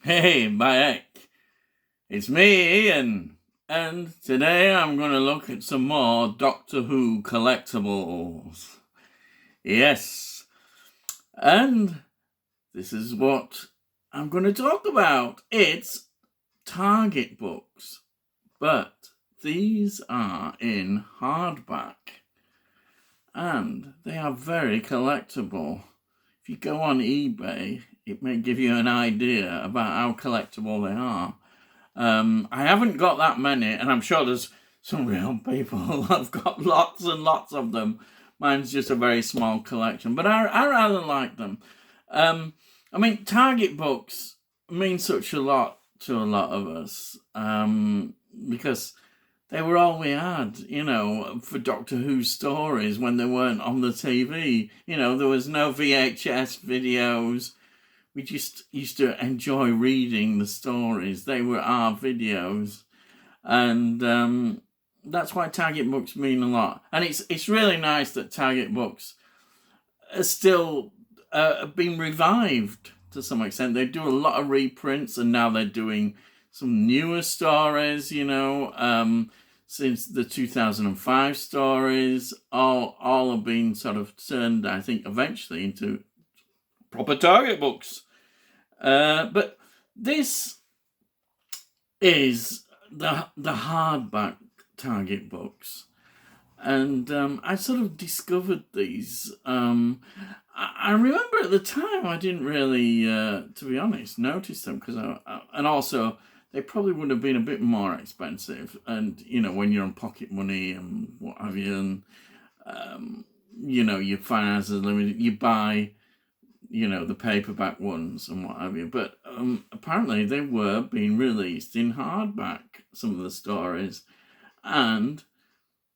Hey, Mike, it's me, Ian, and today I'm going to look at some more Doctor Who collectibles. Yes, and this is what I'm going to talk about. It's Target books, but these are in hardback, and they are very collectible. If you go on eBay, it may give you an idea about how collectible they are. I haven't got that many, and I'm sure there's some real people who have got lots and lots of them. Mine's just a very small collection, but I rather like them. I mean, Target books mean such a lot to a lot of us because they were all we had, for Doctor Who stories when they weren't on the TV. There was no VHS videos. We just used to enjoy reading the stories. They were our videos. And that's why Target books mean a lot. And it's really nice that Target books are still being revived to some extent. They do a lot of reprints, and now they're doing some newer stories, since the 2005 stories. All have been sort of turned, I think, eventually into proper Target books. But this is the hardback Target books. And I sort of discovered these. I remember at the time I didn't really, to be honest, notice them because and also they probably would have been a bit more expensive. And when you're on pocket money and what have you, and your finances are limited, you buy the paperback ones and what have you. But apparently they were being released in hardback, some of the stories, and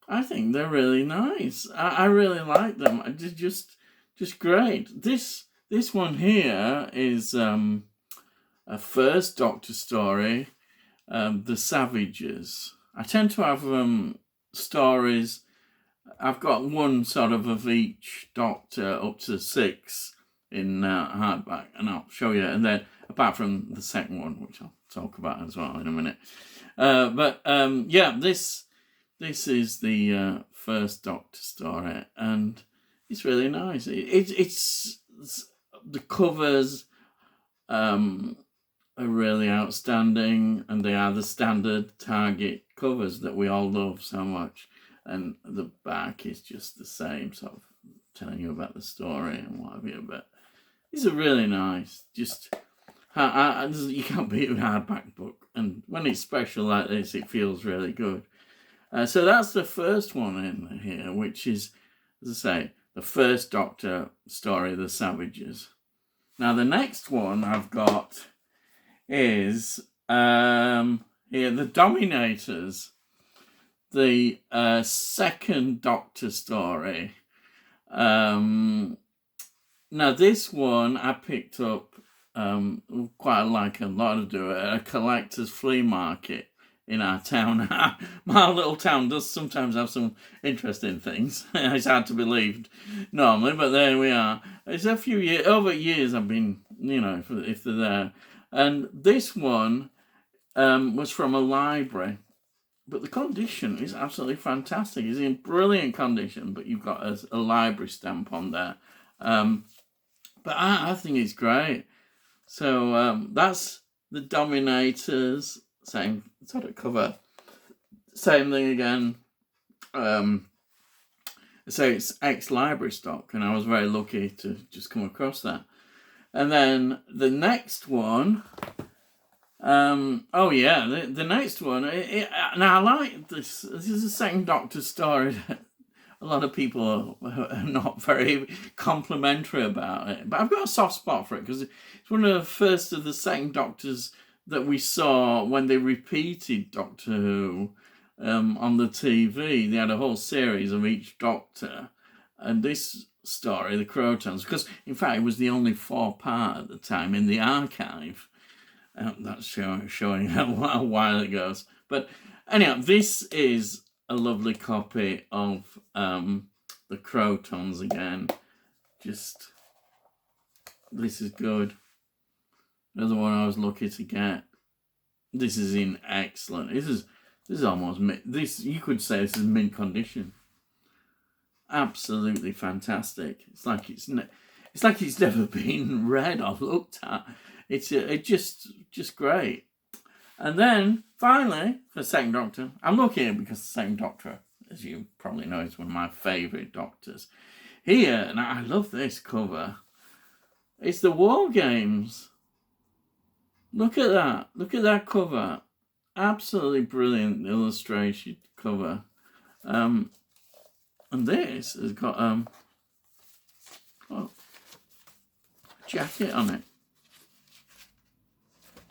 I think they're really nice. I really like them. They're just great. This one here is a first Doctor story, The Savages. I tend to have stories. I've got one sort of each Doctor up to 6 in hardback, and I'll show you. And then, apart from the second one, which I'll talk about as well in a minute. This is the first Doctor story, and it's really nice. It's the covers are really outstanding, and they are the standard Target covers that we all love so much. And the back is just the same, sort of telling you about the story and what have you. But these are really nice. Just you can't beat a hardback book, and when it's special like this, it feels really good. So that's the first one in here, which is, as I say, the first Doctor story, The Savages. Now the next one I've got is here, The Dominators, the second Doctor story. Now this one I picked up quite like a lot of do at a collector's flea market in our town. My little town does sometimes have some interesting things. It's hard to believe normally, but there we are. It's a few years, over years I've been, if they're there. And this one was from a library, but the condition is absolutely fantastic. It's in brilliant condition, but you've got a library stamp on there. But I think it's great. So that's the Dominators, same sort of cover, same thing again. So it's ex-library stock, and I was very lucky to just come across that. And then the next one, the next one. Now I like this. This is the second Doctor story. A lot of people are not very complimentary about it, but I've got a soft spot for it because it's one of the first of the second Doctors that we saw when they repeated Doctor Who on the TV. They had a whole series of each Doctor, and this story, the Crotons, because in fact it was the only 4-part at the time in the archive. That's showing how while it goes. But anyhow, this is a lovely copy of the Crotons again. This is good. Another one I was lucky to get. This is in excellent. This is almost this. You could say this is mint condition. Absolutely fantastic. It's like it's never been read or looked at. It's just great. And then finally for Second Doctor, I'm lucky because the Second Doctor, as you probably know, is one of my favourite Doctors. Here, and I love this cover. It's the War Games. Look at that. Look at that cover. Absolutely brilliant illustration cover. And this has got a jacket on it.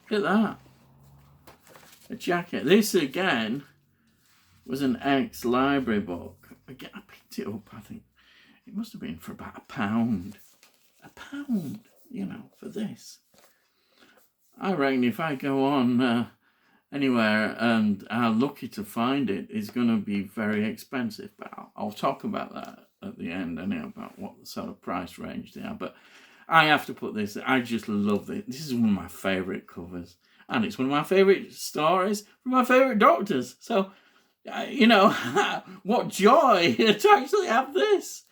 Look at that. A jacket. This again was an ex-library book. Again, I picked it up, I think. It must have been for about £1. £1, you know, for this. I reckon if I go on anywhere and I'm lucky to find it, it's going to be very expensive. But I'll talk about that at the end, anyway, about what sort of price range they are. But I have to put this, I just love it. This is one of my favourite covers. And it's one of my favourite stories from my favourite Doctors. So, you know, what joy to actually have this.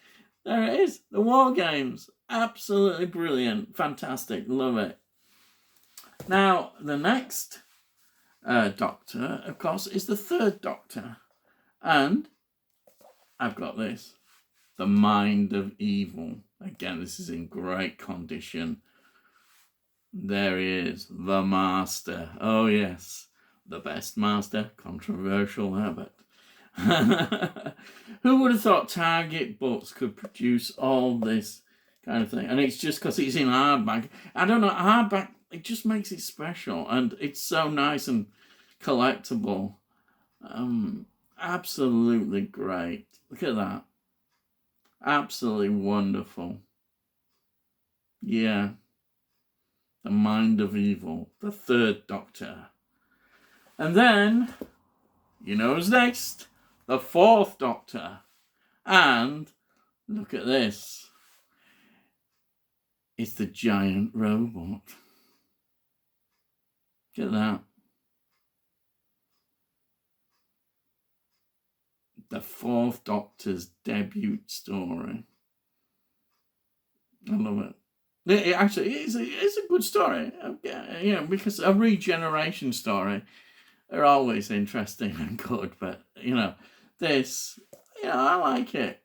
There it is, the War Games. Absolutely brilliant, fantastic, love it. Now, the next Doctor, of course, is the third Doctor. And I've got this, The Mind of Evil. Again, this is in great condition. There he is, the Master. Oh, yes, the best Master. Controversial habit. Who would have thought Target books could produce all this kind of thing? And it's just because it's in hardback. I don't know, hardback, it just makes it special. And it's so nice and collectible. Absolutely great. Look at that. Absolutely wonderful. Yeah. The Mind of Evil. The third Doctor. And then, you know who's next? The fourth Doctor. And look at this. It's the giant robot. Look at that. The fourth Doctor's debut story. I love it. It actually is a good story. Yeah, because a regeneration story are always interesting and good. But, you know, this, you know, I like it.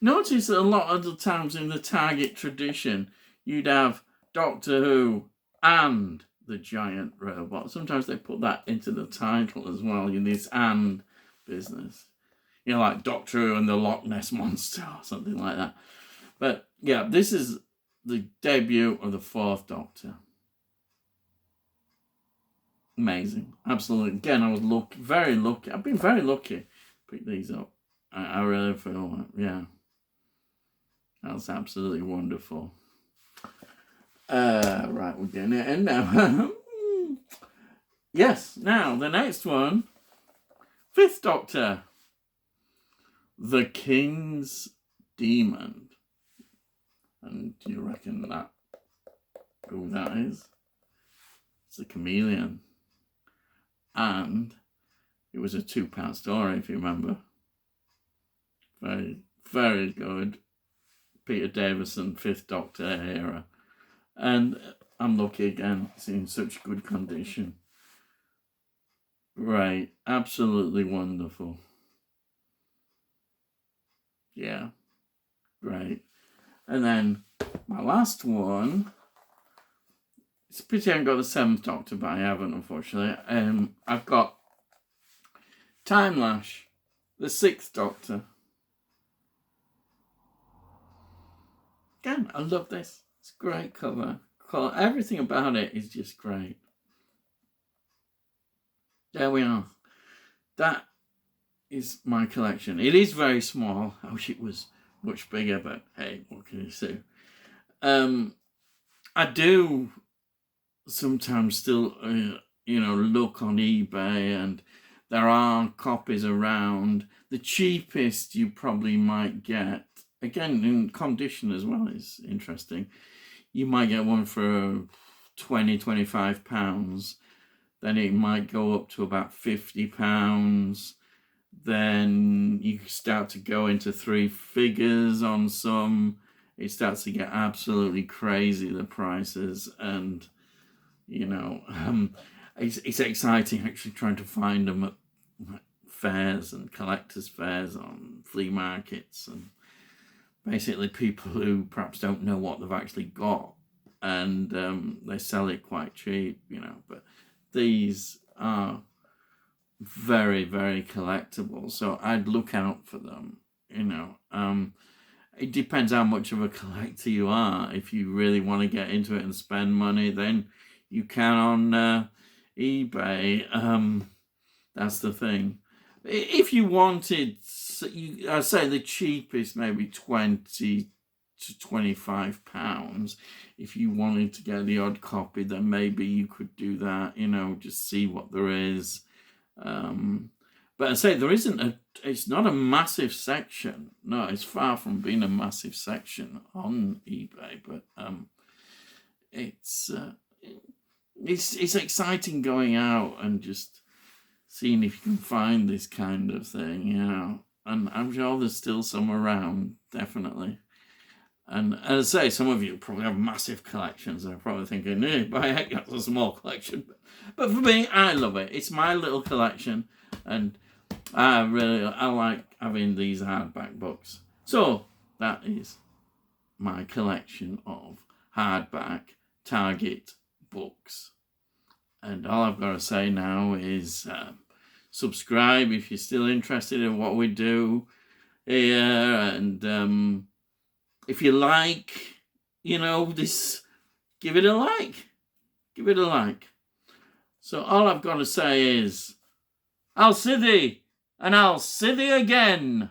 Notice that a lot of the times in the Target tradition, you'd have Doctor Who and the giant robot. Sometimes they put that into the title as well, in this and business. You know, like Doctor Who and the Loch Ness Monster or something like that. But, yeah, this is the debut of the fourth Doctor. Amazing. Absolutely. Again, I was very lucky. I've been very lucky to pick these up. I really feel, yeah. That's absolutely wonderful. Right, we're getting it in now. Yes, now, the next one. Fifth Doctor. The King's Demon. And do you reckon that who that is? It's a chameleon. And it was a 2-part story, if you remember. Very, very good. Peter Davison, 5th Doctor era. And I'm lucky again, it's in such good condition. Right, absolutely wonderful. Yeah, great. And then my last one, it's a pity I haven't got the 7th Doctor, but I haven't, unfortunately. I've got Time Lash, the 6th Doctor. Again, I love this. It's a great cover. Everything about it is just great. There we are. That is my collection. It is very small. I wish it was much bigger, but hey, what can you do? I do sometimes still, you know, look on eBay, and there are copies around. The cheapest you probably might get, again, in condition as well, is interesting. You might get one for £20-25. Then it might go up to about £50. Then you start to go into 3 figures on some. It starts to get absolutely crazy, the prices. And, you know, it's exciting actually trying to find them at fairs and collectors' fairs, on flea markets, and basically people who perhaps don't know what they've actually got, and they sell it quite cheap, you know. But these are very, very collectible, so I'd look out for them, you know. It depends how much of a collector you are. If you really want to get into it and spend money, then you can on eBay. That's the thing. If you wanted, I'd say the cheapest, maybe £20 to £25. If you wanted to get the odd copy, then maybe you could do that, you know, just see what there is. But I say there isn't it's not a massive section. No, it's far from being a massive section on eBay, but it's exciting going out and just seeing if you can find this kind of thing, you know. And I'm sure there's still some around, definitely. And as I say, some of you probably have massive collections. And are probably thinking, by heck, that's a small collection. But for me, I love it. It's my little collection. And I like having these hardback books. So that is my collection of hardback Target books. And all I've got to say now is subscribe if you're still interested in what we do here. And if you like, you know, this, give it a like. Give it a like. So all I've got to say is, I'll see thee, and I'll see thee again.